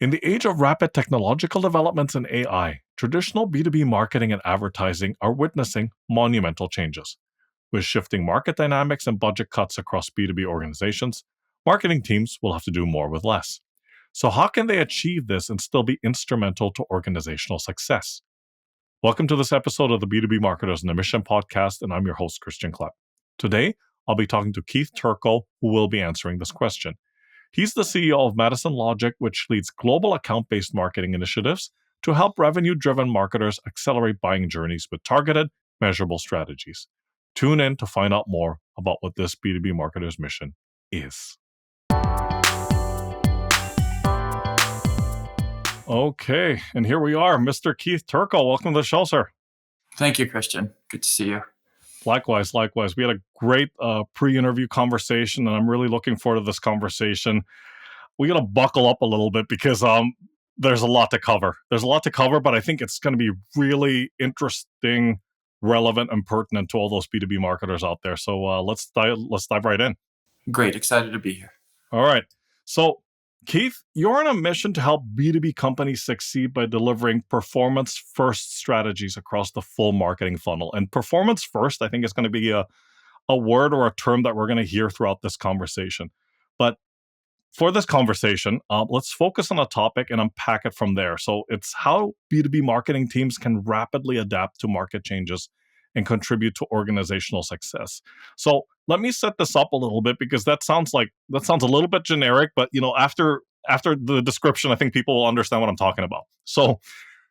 In the age of rapid technological developments in AI, traditional B2B marketing and advertising are witnessing monumental changes. With shifting market dynamics and budget cuts across B2B organizations, marketing teams will have to do more with less. So, how can they achieve this and still be instrumental to organizational success? Welcome to this episode of the B2B Marketers in a Mission podcast, and I'm your host, Christian Klepp. Today, I'll be talking to Keith Turco, who will be answering this question. He's the CEO of Madison Logic, which leads global account-based marketing initiatives to help revenue-driven marketers accelerate buying journeys with targeted, measurable strategies. Tune in to find out more about what this B2B marketer's mission is. Okay, and here we are, Mr. Keith Turco. Welcome to the show, sir. Thank you, Christian. Good to see you. Likewise. We had a great pre-interview conversation, and I'm really looking forward to this conversation. We got to buckle up a little bit because there's a lot to cover. But I think it's going to be really interesting, relevant, and pertinent to all those B2B marketers out there. So let's dive right in. Great. Excited to be here. All right. So, Keith, you're on a mission to help B2B companies succeed by delivering performance-first strategies across the full marketing funnel. And performance-first, I think, is going to be a word or a term that we're going to hear throughout this conversation. But for this conversation, let's focus on a topic and unpack it from there. So it's how B2B marketing teams can rapidly adapt to market changes and contribute to organizational success. So let me set this up a little bit because that sounds a little bit generic, but after the description, I think people will understand what I'm talking about. So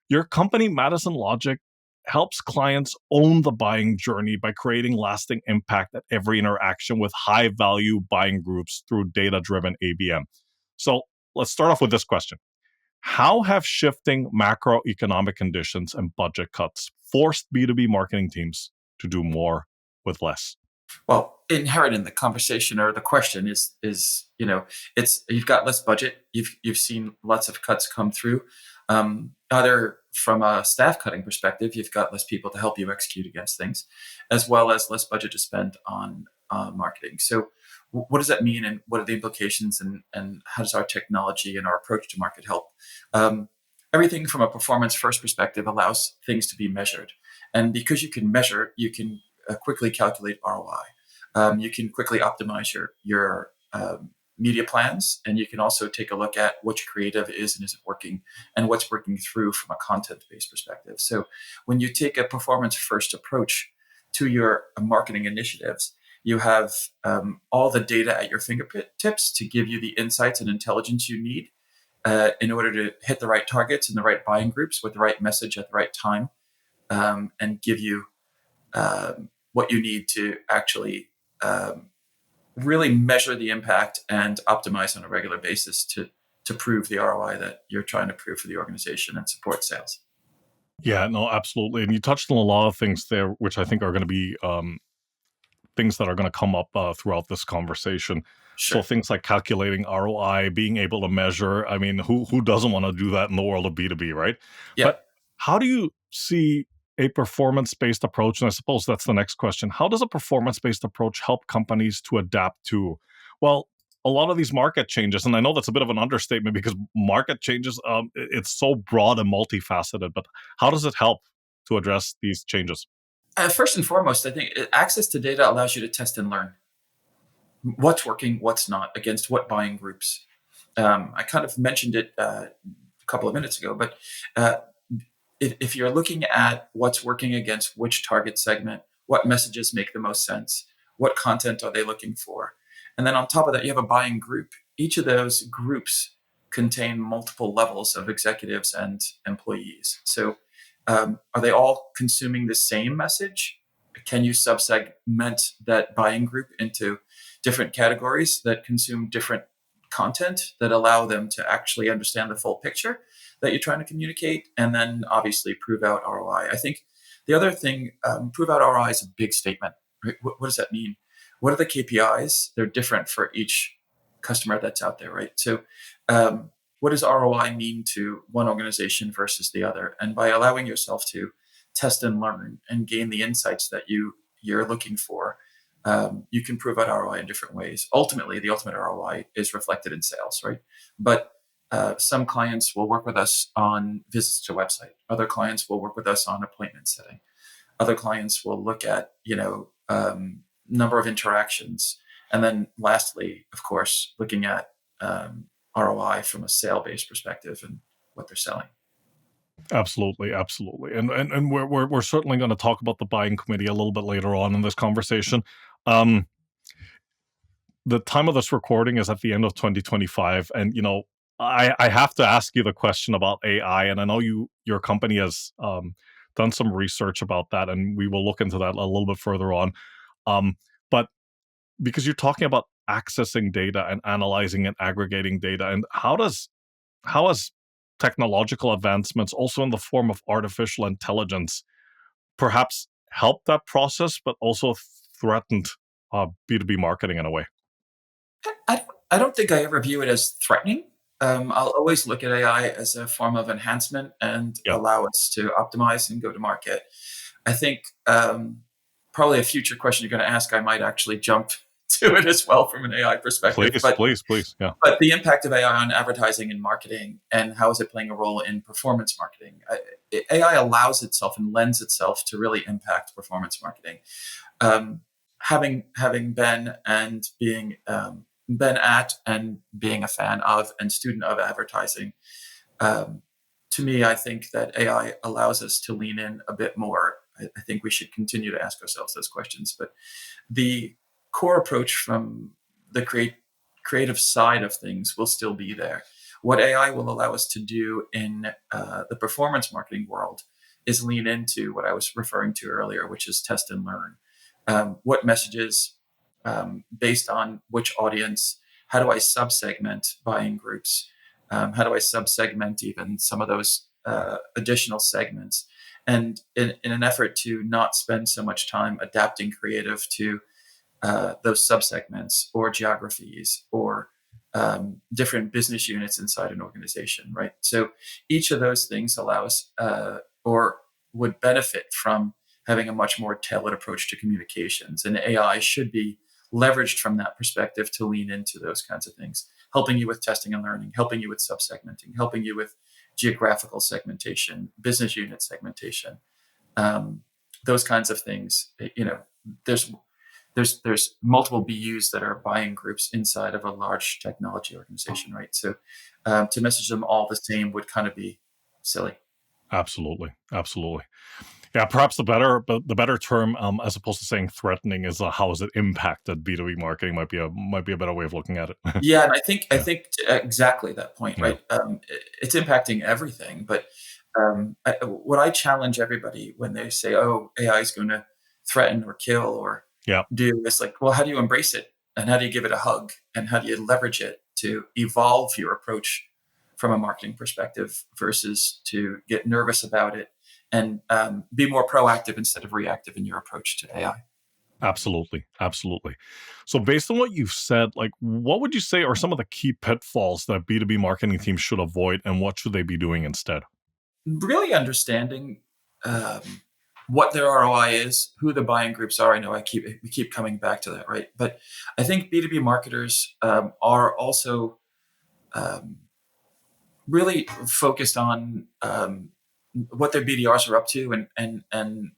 your company, Madison Logic, helps clients own the buying journey by creating lasting impact at every interaction with high-value buying groups through data-driven ABM. So let's start off with this question. How have shifting macroeconomic conditions and budget cuts forced B2B marketing teams to do more with less? Well, inherent in the conversation or the question is it's you've got less budget. You've seen lots of cuts come through. Either from a staff cutting perspective, you've got less people to help you execute against things, as well as less budget to spend on marketing. So what does that mean, and what are the implications, and how does our technology and our approach to market help? Everything from a performance first perspective allows things to be measured. And because you can measure, you can quickly calculate ROI. You can quickly optimize your media plans, and you can also take a look at what your creative is and isn't working, and what's working through from a content-based perspective. So when you take a performance-first approach to your marketing initiatives, you have all the data at your fingertips to give you the insights and intelligence you need in order to hit the right targets and the right buying groups with the right message at the right time, and give you what you need to actually really measure the impact and optimize on a regular basis to prove the ROI that you're trying to prove for the organization and support sales. Yeah, no, absolutely. And you touched on a lot of things there, which I think are going to be things that are going to come up throughout this conversation. Sure. So things like calculating ROI, being able to measure. I mean, who doesn't want to do that in the world of B2B, right? Yeah. But how do you see a performance-based approach? And I suppose that's the next question. How does a performance-based approach help companies to adapt to, well, a lot of these market changes? And I know that's a bit of an understatement because market changes, it's so broad and multifaceted, but how does it help to address these changes? First and foremost, I think access to data allows you to test and learn what's working, what's not, against what buying groups. I kind of mentioned it a couple of minutes ago, but if you're looking at what's working against which target segment, what messages make the most sense, what content are they looking for, and then on top of that, you have a buying group. Each of those groups contain multiple levels of executives and employees. So are they all consuming the same message? Can you subsegment that buying group into different categories that consume different content that allow them to actually understand the full picture that you're trying to communicate, and then obviously prove out ROI? I think the other thing, prove out ROI is a big statement. Right? What does that mean? What are the KPIs? They're different for each customer that's out there, right? So what does ROI mean to one organization versus the other? And by allowing yourself to test and learn and gain the insights that you're looking for, you can prove out ROI in different ways. Ultimately, the ultimate ROI is reflected in sales, right? But some clients will work with us on visits to website. Other clients will work with us on appointment setting. Other clients will look at, number of interactions. And then lastly, of course, looking at ROI from a sale-based perspective and what they're selling. Absolutely, absolutely. And we're certainly going to talk about the buying committee a little bit later on in this conversation. Um, the time of this recording is at the end of 2025, and I have to ask you the question about AI, and I know your company has done some research about that, and we will look into that a little bit further on. But because you're talking about accessing data and analyzing and aggregating data, and how has technological advancements, also in the form of artificial intelligence, perhaps helped that process, but also threatened B2B marketing in a way? I don't think I ever view it as threatening. I'll always look at AI as a form of enhancement and Yeah, allow us to optimize and go to market. I think probably a future question you're going to ask, I might actually jump to it as well from an AI perspective. please, please, please. Yeah, But the impact of AI on advertising and marketing, and how is it playing a role in performance marketing? AI allows itself and lends itself to really impact performance marketing. Um, having been and being been at and being a fan of and student of advertising, um, to me, I think that AI allows us to lean in a bit more. I think we should continue to ask ourselves those questions. But the core approach from the creative side of things will still be there. What AI will allow us to do in the performance marketing world is lean into what I was referring to earlier, which is test and learn. What messages, based on which audience, how do I subsegment buying groups? How do I subsegment even some of those additional segments? And in an effort to not spend so much time adapting creative to those subsegments or geographies or different business units inside an organization, right? So each of those things allows or would benefit from having a much more tailored approach to communications. And AI should be leveraged from that perspective to lean into those kinds of things, helping you with testing and learning, helping you with subsegmenting, helping you with geographical segmentation, business unit segmentation, um, those kinds of things. There's there's multiple BUs that are buying groups inside of a large technology organization, right? So to message them all the same would kind of be silly. absolutely, absolutely. Yeah, perhaps the better term, as opposed to saying threatening, is how has it impacted B2B marketing? Might be a better way of looking at it. Yeah, and I Yeah, think exactly that point, yeah, right? It's impacting everything, but what I challenge everybody when they say, "Oh, AI is going to threaten or kill or yeah. do," it's like, well, how do you embrace it, and how do you give it a hug, and how do you leverage it to evolve your approach from a marketing perspective versus to get nervous about it and be more proactive instead of reactive in your approach to AI. Absolutely, absolutely. So based on what you've said, like, what would you say are some of the key pitfalls that B2B marketing teams should avoid, and what should they be doing instead? Really understanding um, what their ROI is, who the buying groups are. I know we keep coming back to that, right? But I think B2B marketers are also um, really focused on what their BDRs are up to and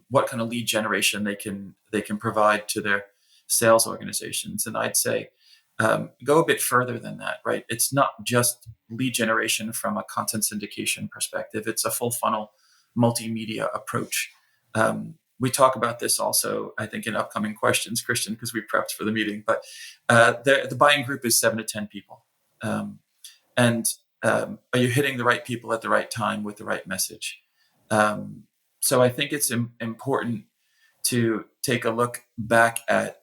what kind of lead generation they can provide to their sales organizations. And I'd say go a bit further than that, right? It's not just lead generation from a content syndication perspective. It's a full funnel multimedia approach. We talk about this also, I think, in upcoming questions, Christian, because we prepped for the meeting. But the buying group is 7 to 10 people. Um, and are you hitting the right people at the right time with the right message? Um, so I think it's important to take a look back at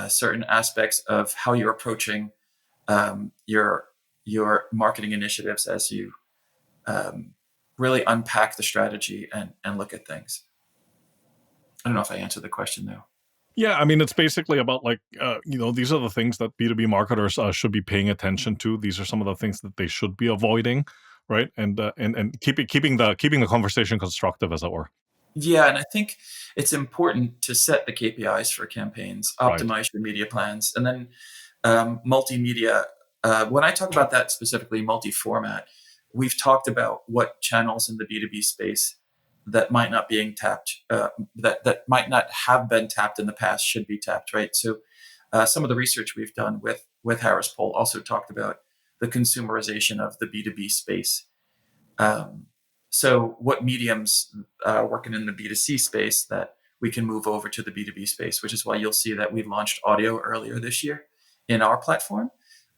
certain aspects of how you're approaching your marketing initiatives as you um, really unpack the strategy and look at things. I don't know if I answered the question though. Yeah, I mean, it's basically about like, these are the things that B2B marketers should be paying attention to. These are some of the things that they should be avoiding, right? And keeping the conversation constructive, as it were. Yeah, and I think it's important to set the KPIs for campaigns, Right. optimize your media plans, and then multimedia. When I talk about that specifically, multi-format, we've talked about what channels in the B2B space that might not being tapped, that might not have been tapped in the past should be tapped, right? So some of the research we've done with Harris Poll also talked about the consumerization of the B2B space. Um, so what mediums working in the B2C space that we can move over to the B2B space, which is why you'll see that we launched audio earlier this year in our platform.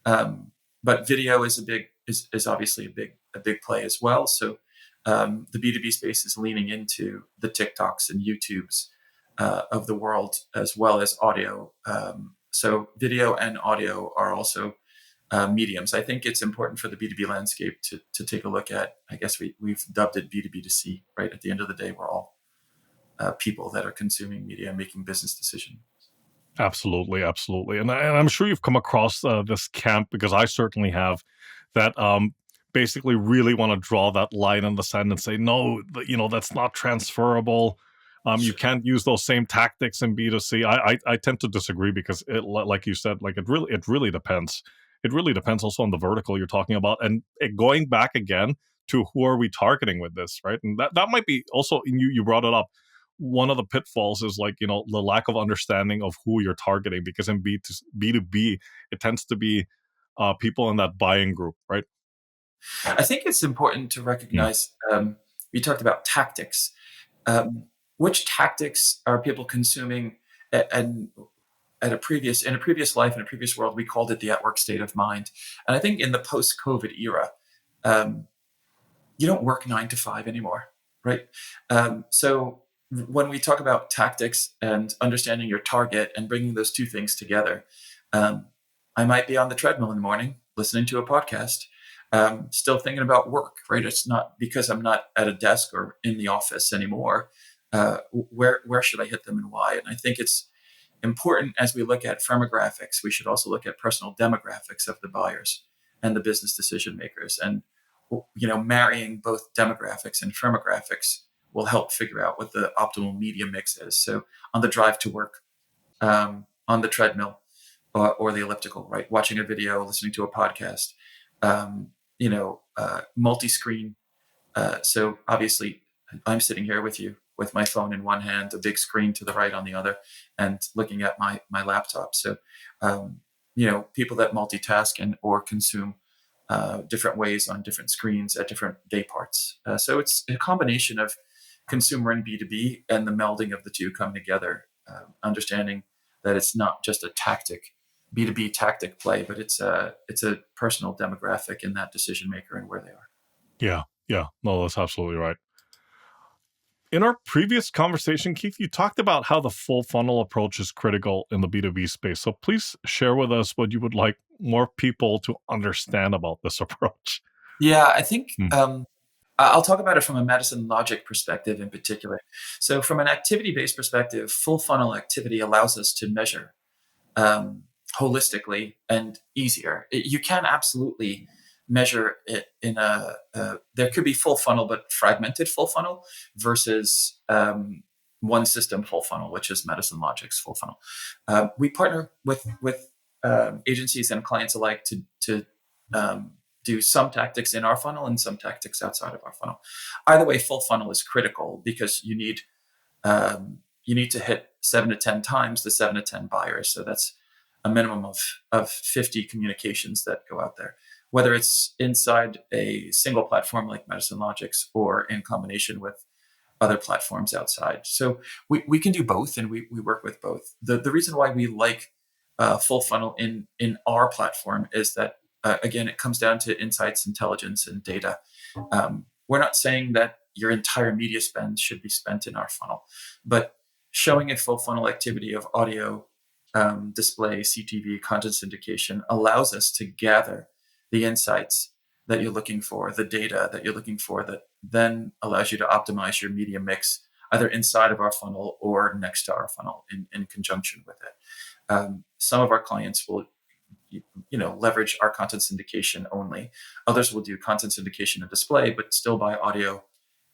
Um, but video is is obviously a big play as well. So the B2B space is leaning into the TikToks and YouTubes of the world, as well as audio. So video and audio are also mediums. I think it's important for the B2B landscape to take a look at. I guess we've dubbed it B2B2C, right? At the end of the day, we're all people that are consuming media and making business decisions. Absolutely, absolutely, and I'm sure you've come across this camp because I certainly have. That basically really want to draw that line in the sand and say, no, that's not transferable. You Sure. can't use those same tactics in B2C. I tend to disagree because like you said, like it really depends. It really depends also on the vertical you're talking about, and going back again to who are we targeting with this, right? And that might be also, and you brought it up, one of the pitfalls is like the lack of understanding of who you're targeting, because in B2B it tends to be people in that buying group, right? I think it's important to Mm. recognize. You talked about tactics. Um, which tactics are people consuming? And at a previous in a previous life in a previous world, we called it the at work state of mind. And I think in the post COVID era, um, you don't work 9 to 5 anymore, right? So when we talk about tactics and understanding your target and bringing those two things together, um, I might be on the treadmill in the morning listening to a podcast, still thinking about work, right? It's not because I'm not at a desk or in the office anymore. Where should I hit them and why? And I think it's important as we look at firmographics, we should also look at personal demographics of the buyers and the business decision makers. And marrying both demographics and firmographics will help figure out what the optimal media mix is. So on the drive to work, on the treadmill or the elliptical, right? Watching a video, listening to a podcast, multi-screen. So obviously, I'm sitting here with you with my phone in one hand, a big screen to the right on the other, and looking at my laptop. So, people that multitask and or consume different ways on different screens at different day parts. So it's a combination of consumer and B2B, and the melding of the two come together, understanding that it's not just a tactic, B2B tactic play, but it's a personal demographic in that decision maker and where they are. Yeah, yeah, no, that's absolutely right. In our previous conversation, Keith, you talked about how the full funnel approach is critical in the B2B space. So please share with us what you would like more people to understand about this approach. Yeah, I think Mm. I'll talk about it from a Madison Logic perspective in particular. So, from an activity based perspective, full funnel activity allows us to measure um, holistically and easier. You can absolutely measure it in there could be full funnel, but fragmented full funnel versus one system full funnel, which is Madison Logic's full funnel. We partner with agencies and clients alike to do some tactics in our funnel and some tactics outside of our funnel. Either way, full funnel is critical because you need to hit 7 to 10 times the 7 to 10 buyers. So that's a minimum of 50 communications that go out there, whether it's inside a single platform like Madison Logic's or in combination with other platforms outside. So we can do both, and we work with both. The reason why we like full funnel in our platform is that, again, it comes down to insights, intelligence, and data. We're not saying that your entire media spend should be spent in our funnel, but showing a full funnel activity of audio, display, CTV, content syndication allows us to gather the insights that you're looking for, the data that you're looking for, that then allows you to optimize your media mix either inside of our funnel or next to our funnel in conjunction with it. Some of our clients will leverage our content syndication only. Others will do content syndication and display, but still buy audio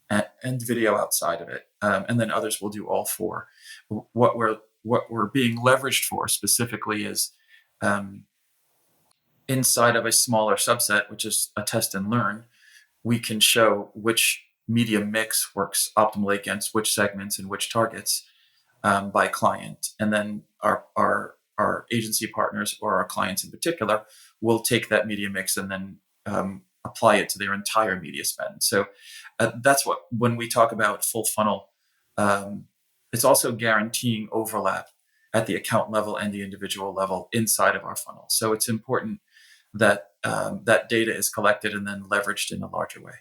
and video outside of it. And then others will do all four. What we're being leveraged for specifically is um, inside of a smaller subset, which is a test and learn, we can show which media mix works optimally against which segments and which targets by client. And then our agency partners or our clients in particular will take that media mix and then apply it to their entire media spend. So that's what, when we talk about full funnel, it's also guaranteeing overlap at the account level and the individual level inside of our funnel. So it's important that that data is collected and then leveraged in a larger way.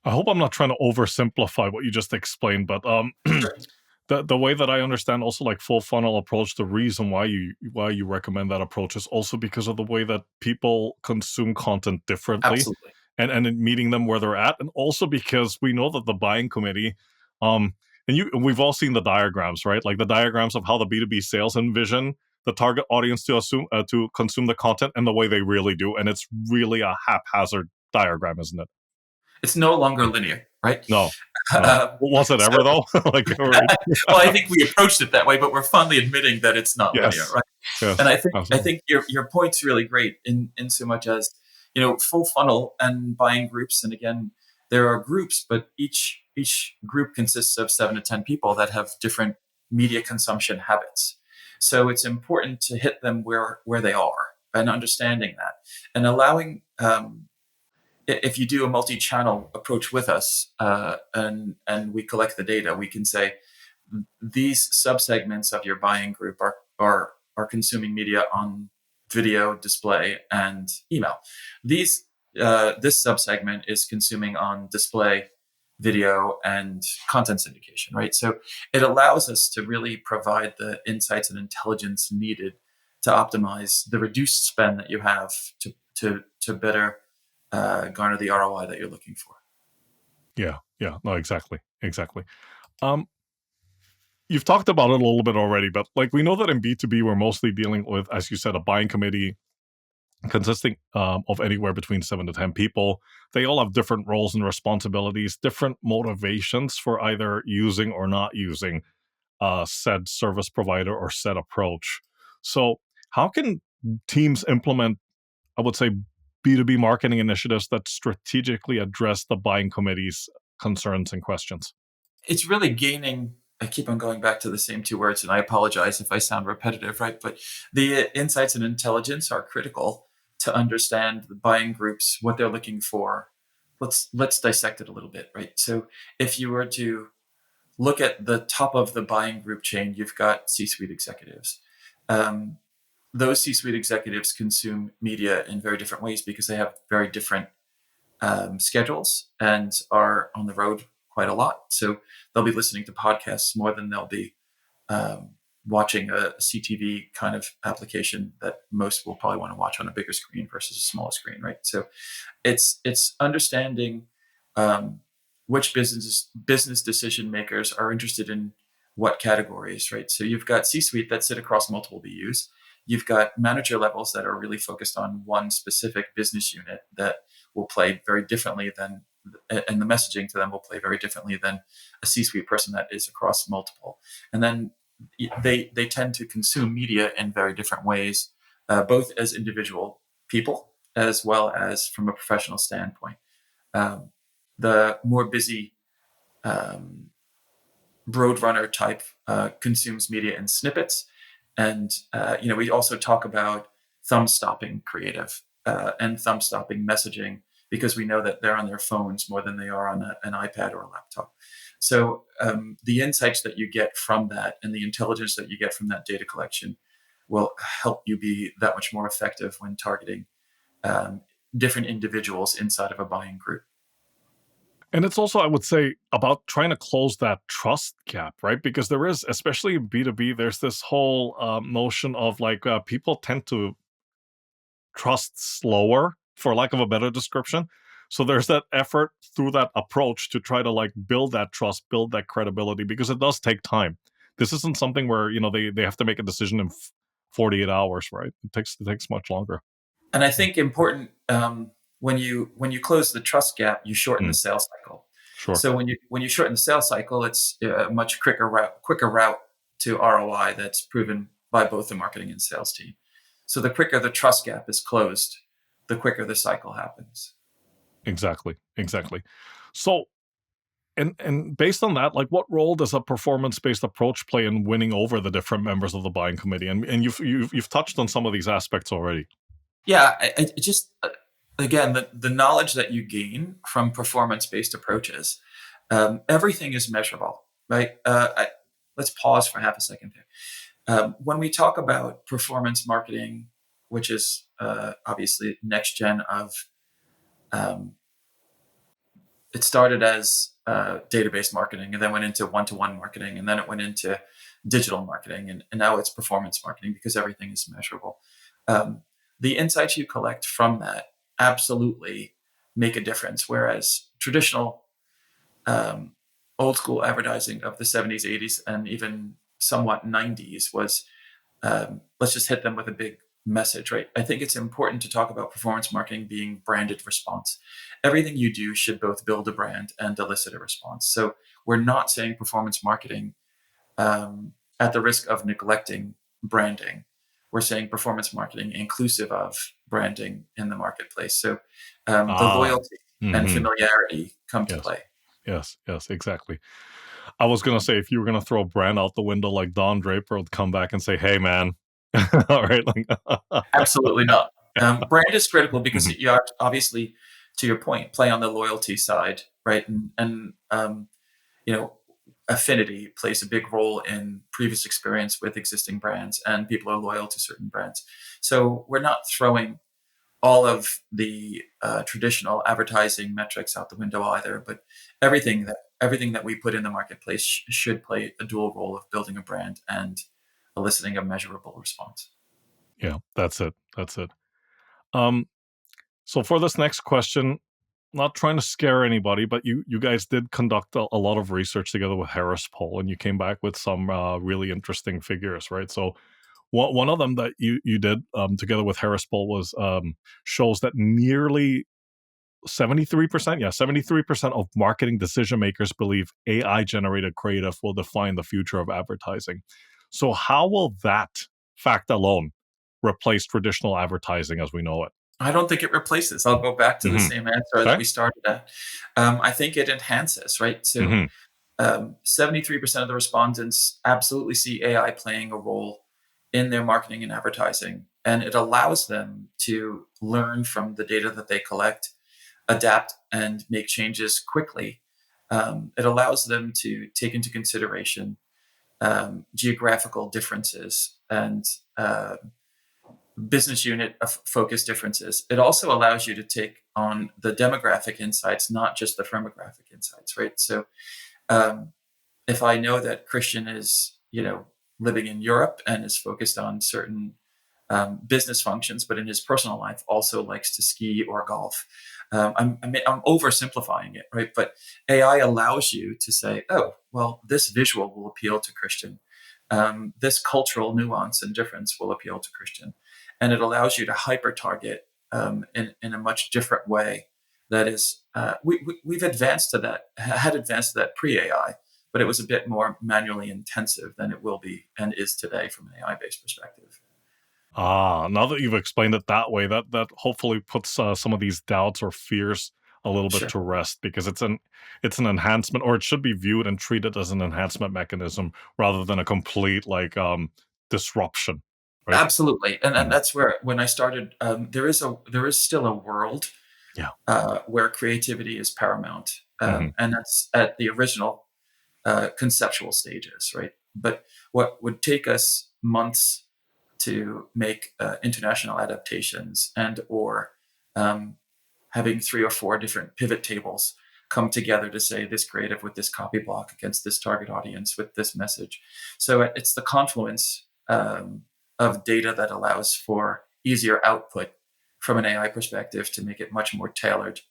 I hope I'm not trying to oversimplify what you just explained, but Sure. the way that I understand also like full funnel approach, the reason why you recommend that approach is also because of the way that people consume content differently, Absolutely. and in meeting them where they're at, and also because we know that the buying committee, um, and we've all seen the diagrams, right? Like the diagrams of how the B2B sales envision the target audience to assume to consume the content and the way they really do, and it's really a haphazard diagram, isn't it? It's no longer linear, right? No, no. Uh, Was it so, ever though? Like, well, I think we approached it that way, but we're finally admitting that it's not linear, yes, right? And yes, absolutely. I think your point's really great in so much as, full funnel and buying groups. And again, there are groups, but each group consists of 7 to 10 people that have different media consumption habits. So it's important to hit them where they are and understanding that and allowing. If you do a multi-channel approach with us, and we collect the data, we can say these subsegments of your buying group are consuming media on video, display, and email. These This subsegment is consuming on display, video, and content syndication. Right, so it allows us to really provide the insights and intelligence needed to optimize the reduced spend that you have to better garner the ROI that you're looking for. Yeah, yeah. No, exactly, exactly. Um, you've talked about it a little bit already, but like we know that in B2B, we're mostly dealing with, as you said, a buying committee consisting of anywhere between 7 to 10 people. They all have different roles and responsibilities, different motivations for either using or not using said service provider or said approach. So, how can teams implement, I would say, B2B marketing initiatives that strategically address the buying committee's concerns and questions? It's really gaining. I keep on going back to the same two words, and I apologize if I sound repetitive, right? But the insights and intelligence are critical to understand the buying groups, what they're looking for. Let's dissect it a little bit, right? So if you were to look at the top of the buying group chain, you've got C-suite executives. Um, those C-suite executives consume media in very different ways because they have very different schedules and are on the road quite a lot. So they'll be listening to podcasts more than they'll be watching a CTV kind of application that most will probably want to watch on a bigger screen versus a smaller screen, right? So it's understanding which business decision makers are interested in what categories, right? So you've got C-suite that sit across multiple BUs. You've got manager levels that are really focused on one specific business unit that will play very differently than, and the messaging to them will play very differently than a C-suite person that is across multiple. And then they tend to consume media in very different ways, both as individual people as well as from a professional standpoint. Um, the more busy roadrunner type consumes media in snippets, and we also talk about thumb stopping creative and thumb stopping messaging because we know that they're on their phones more than they are on an iPad or a laptop. So the insights that you get from that and the intelligence that you get from that data collection will help you be that much more effective when targeting um, different individuals inside of a buying group. And it's also, I would say, about trying to close that trust gap, right? Because there is, especially in B2B, there's this whole notion of like people tend to trust slower, for lack of a better description. So there's that effort through that approach to try to like build that trust, build that credibility, because it does take time. This isn't something where, they have to make a decision in 48 hours, right? It takes much longer. And I think important, when you close the trust gap, you shorten the Mm, sales cycle. sure. So when you shorten the sales cycle, it's a much quicker route to ROI that's proven by both the marketing and sales team. So the quicker the trust gap is closed, the quicker the cycle happens. Exactly. So, and based on that, like, what role does a performance-based approach play in winning over the different members of the buying committee? And you've touched on some of these aspects already. Yeah, I just again, the knowledge that you gain from performance-based approaches, everything is measurable, right? Let's pause for half a second there. When we talk about performance marketing, which is obviously next gen of, um, it started as database marketing and then went into one-to-one marketing and then it went into digital marketing and now it's performance marketing because everything is measurable. Um, the insights you collect from that absolutely make a difference, whereas traditional um, old school advertising of the 70s, 80s, and even somewhat 90s was let's just hit them with a big message, right? I think it's important to talk about performance marketing being branded response. Everything you do should both build a brand and elicit a response. So we're not saying performance marketing at the risk of neglecting branding. We're saying performance marketing inclusive of branding in the marketplace. So the Ah, loyalty and hmm, familiarity come to yes, play. exactly. I was gonna say, if you were gonna throw a brand out the window, like Don Draper would come back and say, "Hey, man," all right, like, Absolutely not. Brand is critical because mhm. you have to, obviously, to your point, play on the loyalty side, right? And you know, affinity plays a big role in previous experience with existing brands, and people are loyal to certain brands. So we're not throwing all of the traditional advertising metrics out the window either, but everything that we put in the marketplace should play a dual role of building a brand and eliciting a measurable response. Yeah, that's it. Um, so for this next question, not trying to scare anybody, but you guys did conduct a lot of research together with Harris Poll, and you came back with some really interesting figures, right? So one of them that you did together with Harris Poll was shows that nearly 73%, yeah, 73% of marketing decision makers believe AI generated creative will define the future of advertising. So how will that fact alone replace traditional advertising as we know it? I don't think it replaces. I'll go back to the Hmm. same answer that Okay. we started at. I think it enhances, right? So Hmm. 73% of the respondents absolutely see AI playing a role in their marketing and advertising, and it allows them to learn from the data that they collect, adapt, and make changes quickly. It allows them to take into consideration geographical differences and business unit focus differences. It also allows you to take on the demographic insights, not just the firmographic insights, right? So um, if I know that Christian is, living in Europe and is focused on certain business functions, but in his personal life also likes to ski or golf. I'm oversimplifying it, right? But AI allows you to say, oh, well, this visual will appeal to Christian. This cultural nuance and difference will appeal to Christian. And it allows you to hyper target in a much different way. That is, we've advanced to that, had advanced to that pre AI, but it was a bit more manually intensive than it will be and is today from an AI based perspective. Ah, now that you've explained it that way, that hopefully puts some of these doubts or fears a little bit Sure. to rest, because it's an enhancement, or it should be viewed and treated as an enhancement mechanism rather than a complete disruption, right? Absolutely, and Mhm. that's where when I started, there is still a world Yeah. where creativity is paramount, Hmm. and that's at the original conceptual stages, right? But what would take us months to make international adaptations and or um, having three or four different pivot tables come together to say this creative with this copy block against this target audience with this message. So it's the confluence of data that allows for easier output from an AI perspective to make it much more tailored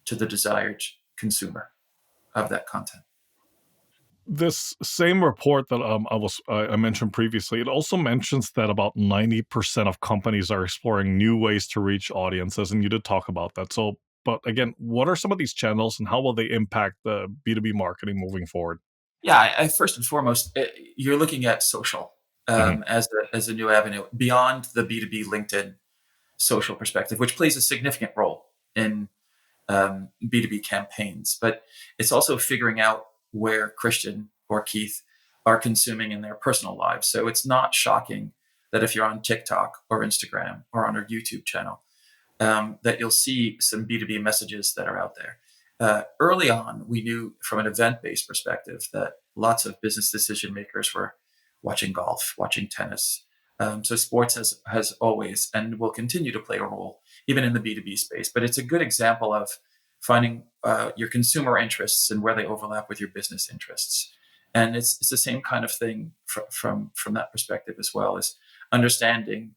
to the desired consumer of that content. This same report that I mentioned previously, it also mentions that about 90% of companies are exploring new ways to reach audiences, and you did talk about that. So, but again, what are some of these channels, and how will they impact the B2B marketing moving forward? Yeah, I first and foremost, you're looking at social Hmm. as a new avenue beyond the B2B LinkedIn social perspective, which plays a significant role in B2B campaigns. But it's also figuring out where Christian or Keith are consuming in their personal lives. So it's not shocking that if you're on TikTok or Instagram or on our YouTube channel, that you'll see some B2B messages that are out there. Early on, we knew from an event-based perspective that lots of business decision makers were watching golf, watching tennis. So sports has always and will continue to play a role, even in the B2B space. But it's a good example of finding your consumer interests and where they overlap with your business interests. And it's the same kind of thing from that perspective as well, as understanding,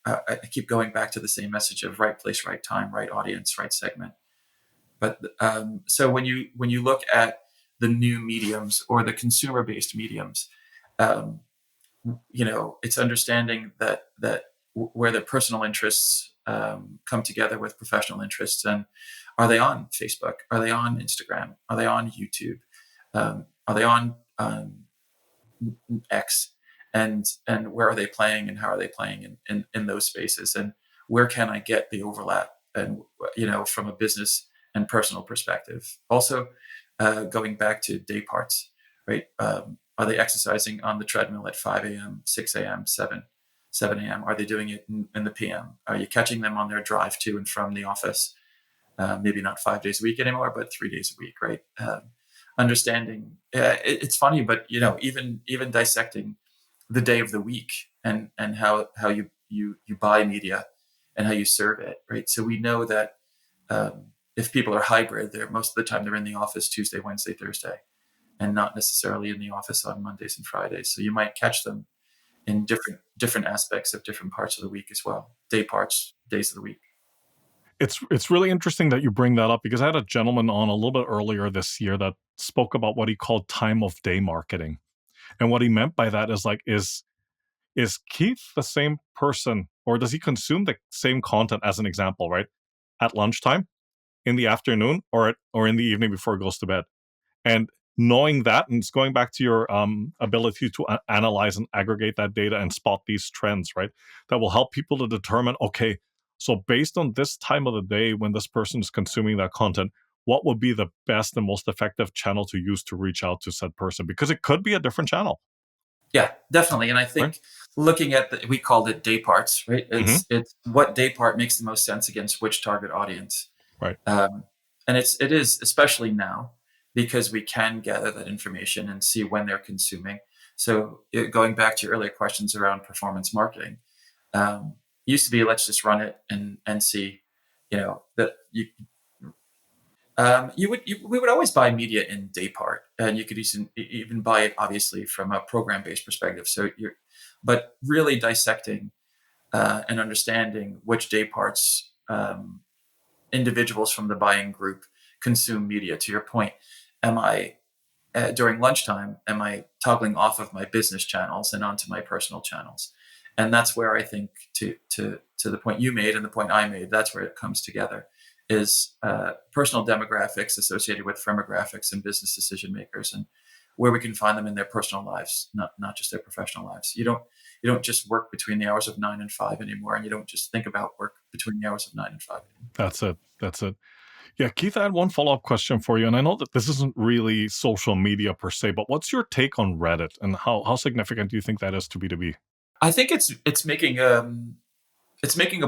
I keep going back to the same message of right place, right time, right audience, right segment. But so when you look at the new mediums or the consumer based mediums, um, it's understanding that where the personal interests come together with professional interests, and are they on Facebook? Are they on Instagram? Are they on YouTube? Are they on X? And where are they playing and how are they playing in those spaces? And where can I get the overlap? And from a business and personal perspective. Also, going back to day parts, right? Are they exercising on the treadmill at 5 a.m., 6 a.m., 7 a.m.? Are they doing it in the PM? Are you catching them on their drive to and from the office? Maybe not 5 days a week anymore, but 3 days a week, right? Understanding, it's funny, but even dissecting the day of the week and how you buy media and how you serve it, right? So we know that if people are hybrid, they're most of the time they're in the office Tuesday, Wednesday, Thursday, and not necessarily in the office on Mondays and Fridays. So you might catch them in different aspects of different parts of the week as well, day parts, days of the week. It's really interesting that you bring that up, because I had a gentleman on a little bit earlier this year that spoke about what he called time of day marketing. And what he meant by that is is Keith the same person, or does he consume the same content, as an example, right? At lunchtime, in the afternoon, or in the evening before he goes to bed. And knowing that, and it's going back to your ability to analyze and aggregate that data and spot these trends, right? That will help people to determine, okay, so based on this time of the day when this person is consuming that content, what would be the best and most effective channel to use to reach out to said person? Because it could be a different channel, Yeah, definitely. And I right? think looking at we called it day parts, right? Hmm. It's what day part makes the most sense against which target audience. Right. Um, and it is especially now because we can gather that information and see when they're consuming. So going back to your earlier questions around performance marketing, used to be let's just run it and see, that we would always buy media in day part, and you could even buy it obviously from a program based perspective. But really dissecting and understanding which day parts individuals from the buying group consume media. To your point, am I during lunchtime? Am I toggling off of my business channels and onto my personal channels? And that's where I think to the point you made and the point I made, that's where it comes together. Is personal demographics associated with firmographics and business decision makers, and where we can find them in their personal lives, not just their professional lives. You don't just work between the hours of 9 and 5 anymore, and you don't just think about work between the hours of 9 and 5 anymore. That's it. That's it. Yeah, Keith, I had one follow-up question for you. And I know that this isn't really social media per se, but what's your take on Reddit, and how significant do you think that is to B2B? I think it's making a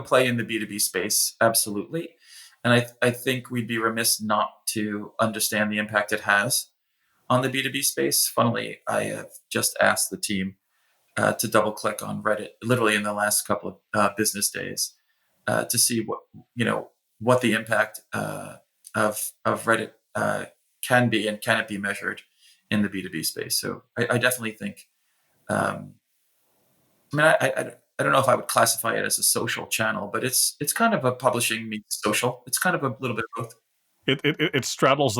play in the B2B space, absolutely. And I think we'd be remiss not to understand the impact it has on the B2B space. Funnily, I have just asked the team to double click on Reddit literally in the last couple of business days to see what the impact of Reddit can be, and can it be measured in the B2B space. So I definitely think, um, I mean, I don't know if I would classify it as a social channel, but it's kind of a publishing meets social. It's kind of a little bit of both. It straddles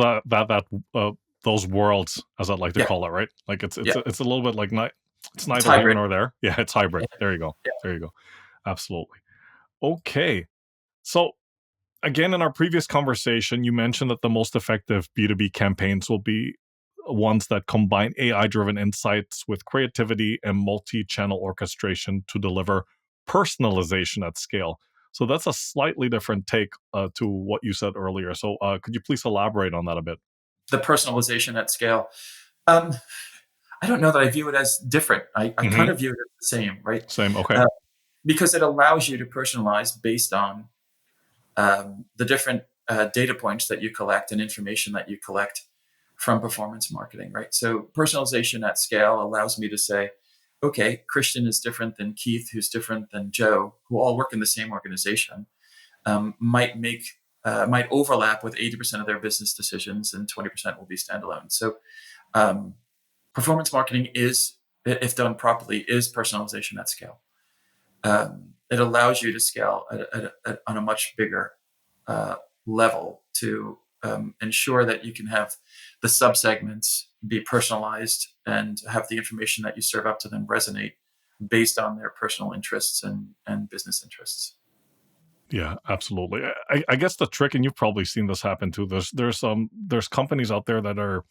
those worlds, as I'd like to Yeah, call it, right? Like yeah. it's a little bit like it's It's neither here hybrid. nor there. Yeah, it's hybrid. Yeah, There you go. yeah. There you go. Absolutely. Okay. So again, in our previous conversation, you mentioned that the most effective B2B campaigns will be ones that combine AI driven insights with creativity and multi channel orchestration to deliver personalization at scale. So that's a slightly different take to what you said earlier. So could you please elaborate on that a bit? The personalization at scale. Um, I don't know that I view it as different. I kind Hmm. of view it as the same, right? Same. Okay. Uh, because it allows you to personalize based on the different data points that you collect and information that you collect from performance marketing, right? So personalization at scale allows me to say, okay, Christian is different than Keith, who's different than Joe, who all work in the same organization, might overlap with 80% of their business decisions, and 20% will be standalone. So um, performance marketing is, if done properly, is personalization at scale. It allows you to scale on a much bigger uh, level to ensure that you can have the subsegments be personalized and have the information that you serve up to them resonate based on their personal interests and business interests. Yeah, absolutely. I guess the trick, and you've probably seen this happen too. There's companies out there that are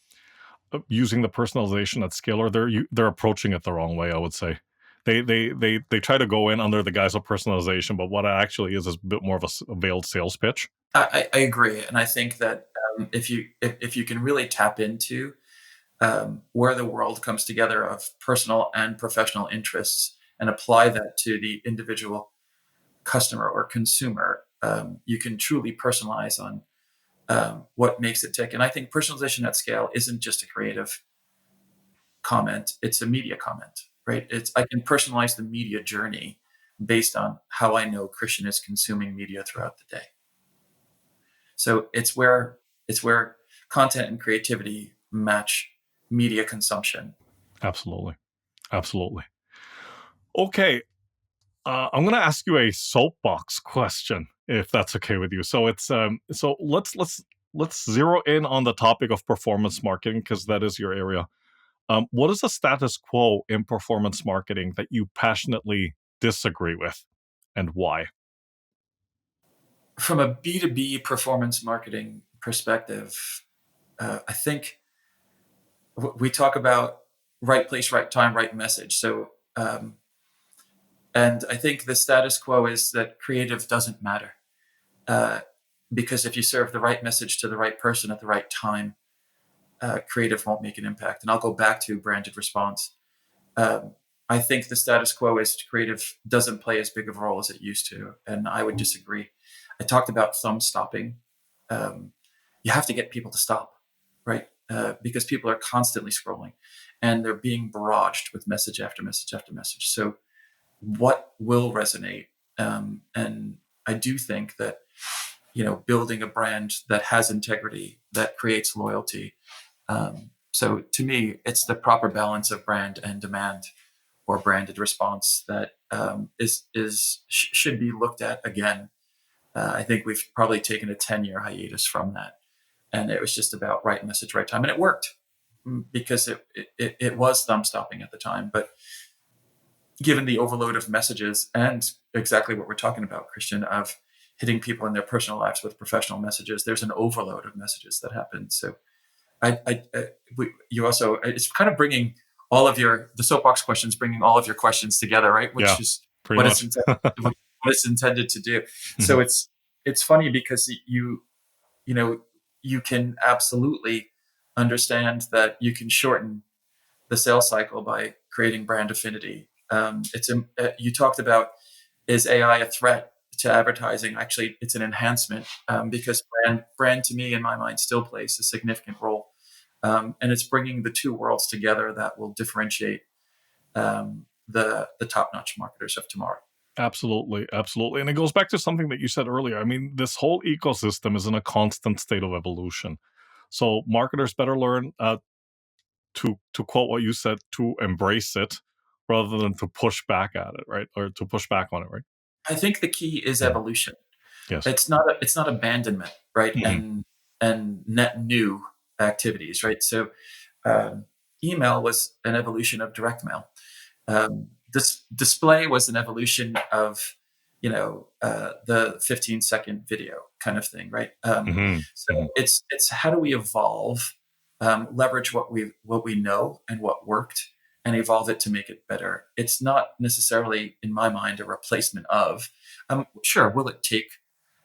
using the personalization at scale, or they're approaching it the wrong way. I would say they try to go in under the guise of personalization, but what it actually is a bit more of a veiled sales pitch. I agree, and I think that if you can really tap into where the world comes together of personal and professional interests and apply that to the individual customer or consumer, you can truly personalize on what makes it tick. And I think personalization at scale isn't just a creative comment; it's a media comment, right? It's I can personalize the media journey based on how I know Christian is consuming media throughout the day. So it's where content and creativity match media consumption. Absolutely, absolutely. Okay, I'm going to ask you a soapbox question, if that's okay with you. So let's zero in on the topic of performance marketing because that is your area. What is the status quo in performance marketing that you passionately disagree with, and why? From a B2B performance marketing perspective, I think we talk about right place, right time, right message. So, and I think the status quo is that creative doesn't matter uh, because if you serve the right message to the right person at the right time, creative won't make an impact. And I'll go back to branded response. Um, I think the status quo is creative doesn't play as big of a role as it used to, and I would disagree. I talked about thumb stopping. Um, you have to get people to stop, right? Because people are constantly scrolling, and they're being barraged with message after message after message. So, what will resonate? And I do think that building a brand that has integrity, that creates loyalty. So to me, it's the proper balance of brand and demand or branded response that should be looked at again. I think we've probably taken a 10-year hiatus from that, and it was just about right message, right time, and it worked because it was thumb stopping at the time. But given the overload of messages and exactly what we're talking about, Christian, of hitting people in their personal lives with professional messages, there's an overload of messages that happens. So you also, it's kind of bringing the soapbox questions, bringing all of your questions together, right? Yeah, Which is pretty what it's much. intended, what it's intended to do. So Mhm. it's funny because you know, you can absolutely understand that you can shorten the sales cycle by creating brand affinity. You talked about, is AI a threat to advertising? Actually, it's an enhancement because brand to me, in my mind, still plays a significant role, and it's bringing the two worlds together that will differentiate the top notch marketers of tomorrow. Absolutely, absolutely. And it goes back to something that you said earlier. I mean, this whole ecosystem is in a constant state of evolution. So marketers better learn to quote what you said, to embrace it rather than to push back at it, right? Or to push back on it, right? I think the key is Mhm. evolution. Yes. It's not abandonment, right? Mhm. And net new activities, right? So um, email was an evolution of direct mail. This display was an evolution of the 15-second video kind of thing, right? Mhm. So Mhm. it's how do we evolve, leverage what we know and what worked, and evolve it to make it better. It's not necessarily, in my mind, a replacement of. Sure, will it take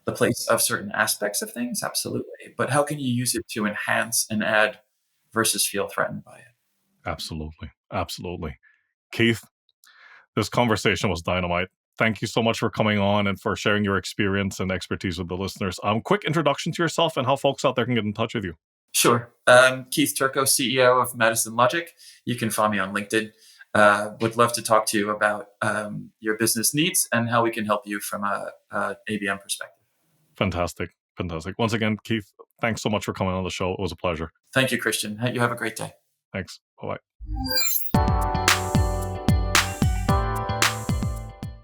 the place of certain aspects of things? Absolutely. But how can you use it to enhance and add versus feel threatened by it? Absolutely. Absolutely. Keith, this conversation was dynamite. Thank you so much for coming on and for sharing your experience and expertise with the listeners. Quick introduction to yourself and how folks out there can get in touch with you. Sure. Keith Turco, CEO of Madison Logic. You can find me on LinkedIn. Would love to talk to you about your business needs and how we can help you from a ABM perspective. Fantastic. Fantastic. Once again, Keith, thanks so much for coming on the show. It was a pleasure. Thank you, Christian. You have a great day. Thanks. Bye-bye.